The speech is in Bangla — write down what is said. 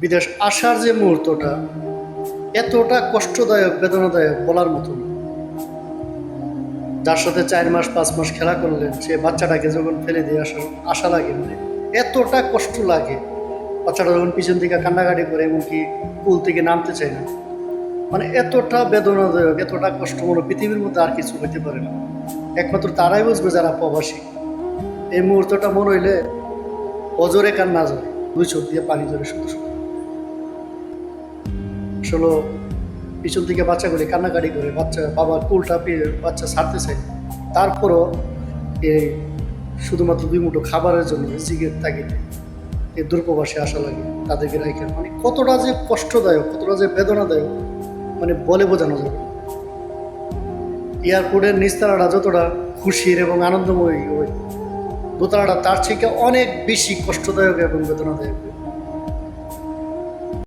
বিদেশ আসার যে মুহূর্তটা এতটা কষ্টদায়ক বেদনাদায়ক বলার মতো না। যার সাথে 4 মাস 5 মাস খেলা করলেন সে বাচ্চাটাকে যখন ফেলে দিয়ে আশা লাগে, মানে এতটা কষ্ট লাগে। বাচ্চাটা যখন পিছন থেকে কান্নাকাটি করে, এমনকি কুল থেকে নামতে চায় না, মানে এতটা বেদনাদায়ক এতটা কষ্ট মনে পৃথিবীর মধ্যে আর কিছু হইতে পারে না। একমাত্র তারাই বুঝবে যারা প্রবাসী। এই মুহূর্তটা মনে হইলে অজরে কান্না যায়, 2 চোখ দিয়ে পানি ঝরে শুধু শুধু। আসলে পিছন থেকে বাচ্চাগুলি কান্নাকাটি করে, বাচ্চা বাবার কুলটা পেয়ে বাচ্চা ছাড়তে চায়, তারপরও এই শুধুমাত্র 2 মুঠো খাবারের জন্য রিজিকের তাগিদে এই দূরপ্রবাসে আসা লাগে তাদেরকে রেখে। মানে কতটা যে কষ্টদায়ক, কতটা যে বেদনাদায়ক, মানে বলে বোঝানো যাবে। এয়ারপোর্টের নিচতলাটা যতটা খুশির এবং আনন্দময়ী, ওই দোতলাটা তার থেকে অনেক বেশি কষ্টদায়ক এবং বেদনাদায়ক।